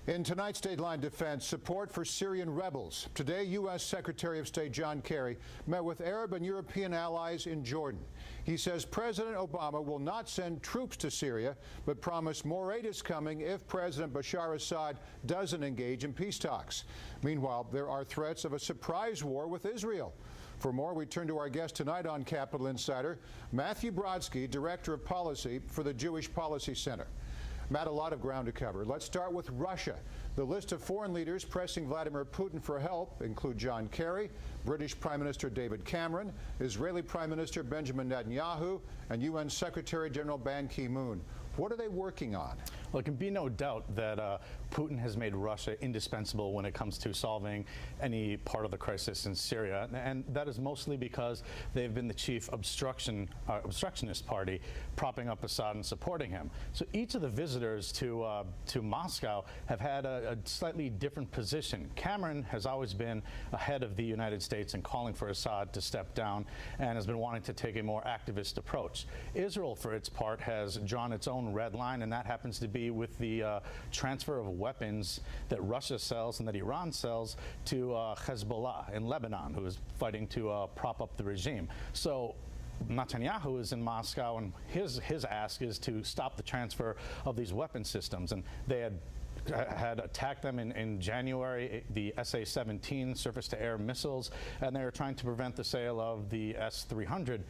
In tonight's Dateline Defense, support for Syrian rebels. Today, U.S. Secretary of State John Kerry met with Arab and European allies in Jordan. He says President Obama will not send troops to Syria, but promised more aid is coming if President Bashar Assad doesn't engage in peace talks. Meanwhile, there are threats of a surprise war with Israel. For more, we turn to our guest tonight on Capitol Insider, RJ Brodsky, Director of Policy for the Jewish Policy Center. Matt, a lot of ground to cover. Let's start with Russia. The list of foreign leaders pressing Vladimir Putin for help include John Kerry, British Prime Minister David Cameron, Israeli Prime Minister Benjamin Netanyahu, and UN Secretary General Ban Ki-moon. What are they working on? Well, it can be no doubt that Putin has made Russia indispensable when it comes to solving any part of the crisis in Syria, and that is mostly because they've been the chief obstructionist party, propping up Assad and supporting him. So each of the visitors to Moscow have had a slightly different position. Cameron has always been ahead of the United States in calling for Assad to step down and has been wanting to take a more activist approach. Israel, for its part, has drawn its own red line, and that happens to be with the transfer of weapons that Russia sells and that Iran sells to Hezbollah in Lebanon, who is fighting to prop up the regime. So Netanyahu is in Moscow, and his ask is to stop the transfer of these weapon systems. And they had attacked them in January, the SA-17 surface-to-air missiles, and they are trying to prevent the sale of the S-300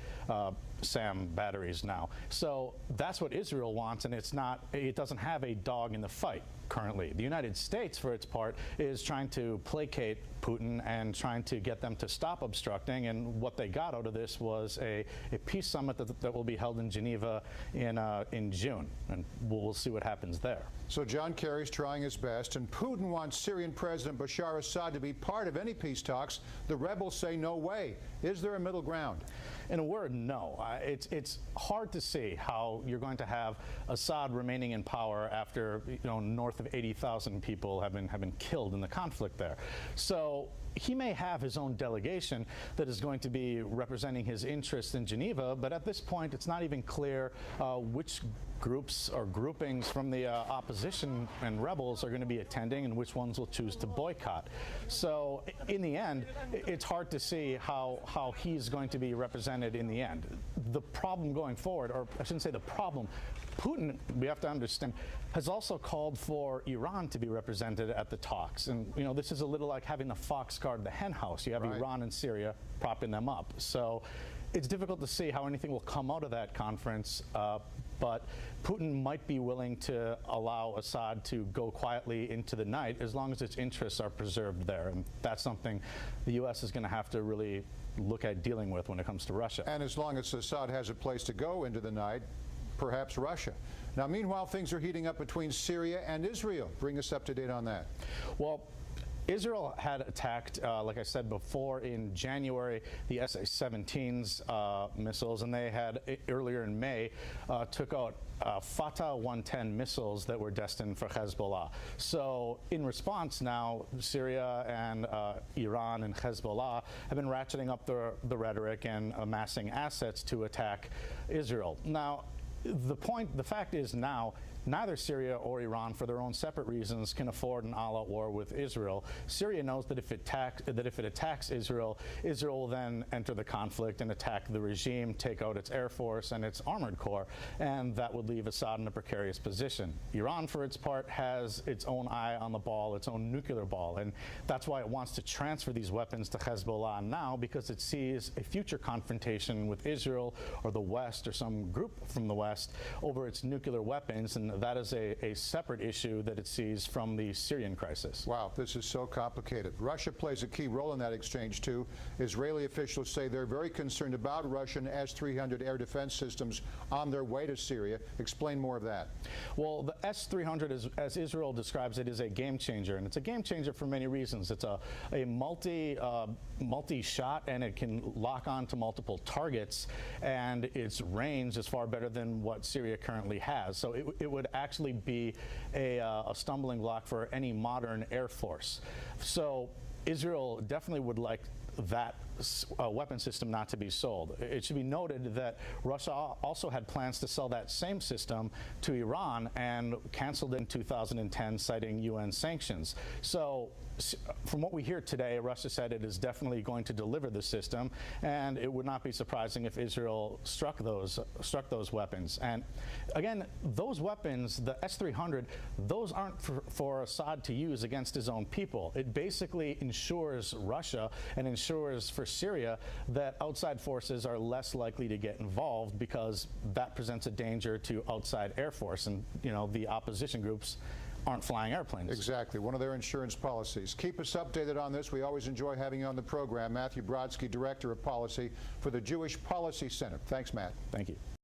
SAM batteries now. So that's what Israel wants, and it doesn't have a dog in the fight currently. The United States, for its part, is trying to placate Putin and trying to get them to stop obstructing, and what they got out of this was a peace summit that will be held in Geneva in June, and we'll see what happens there. So John Kerry's trying his best, and Putin wants Syrian President Bashar Assad to be part of any peace talks. The rebels say no way. Is there a middle ground? In a word, no. It's hard to see how you're going to have Assad remaining in power after north of 80,000 people have been killed in the conflict there. So he may have his own delegation that is going to be representing his interests in Geneva, but at this point it's not even clear which groups or groupings from the opposition and rebels are going to be attending and which ones will choose to boycott. So in the end, it's hard to see how he's going to be represented in the end. The problem going forward, or I shouldn't say the problem, Putin, we have to understand, has also called for Iran to be represented at the talks. And, this is a little like having the fox guard the hen house. You have right. Iran and Syria propping them up. So it's difficult to see how anything will come out of that conference, but Putin might be willing to allow Assad to go quietly into the night as long as its interests are preserved there. And that's something the U.S. is going to have to really look at dealing with when it comes to Russia. And as long as Assad has a place to go into the night, perhaps Russia. Now, meanwhile, things are heating up between Syria and Israel. Bring us up to date on that. Well, Israel had attacked, like I said before, in January, the SA-17's missiles, and they had, earlier in May, took out Fatah 110 missiles that were destined for Hezbollah. So in response now, Syria and Iran and Hezbollah have been ratcheting up the rhetoric and amassing assets to attack Israel. Now, the fact is now, neither Syria or Iran, for their own separate reasons, can afford an all-out war with Israel. Syria knows that if it attacks Israel, Israel will then enter the conflict and attack the regime, take out its air force and its armored corps, and that would leave Assad in a precarious position. Iran, for its part, has its own eye on the ball, its own nuclear ball, and that's why it wants to transfer these weapons to Hezbollah now, because it sees a future confrontation with Israel or the West or some group from the West over its nuclear weapons, and that is a separate issue that it sees from the Syrian crisis. Wow, this is so complicated. Russia plays a key role in that exchange, too. Israeli officials say they're very concerned about Russian S-300 air defense systems on their way to Syria. Explain more of that. Well, the S-300, as Israel describes it, is a game changer, and it's a game changer for many reasons. It's a multi-shot, and it can lock on to multiple targets, and its range is far better than what Syria currently has. So it would actually be a stumbling block for any modern air force. So Israel definitely would like that weapon system not to be sold. It should be noted that Russia also had plans to sell that same system to Iran and canceled in 2010, citing UN sanctions. So from what we hear today, Russia said it is definitely going to deliver the system, and it would not be surprising if Israel struck those weapons. And again, those weapons, the S-300, those aren't for Assad to use against his own people. It basically ensures Russia and ensures for Syria that outside forces are less likely to get involved, because that presents a danger to outside air force, and the opposition groups aren't flying airplanes. Exactly, one of their insurance policies. Keep us updated on this. We always enjoy having you on the program. Matthew Brodsky, Director of Policy for the Jewish Policy Center. Thanks, Matt. Thank you.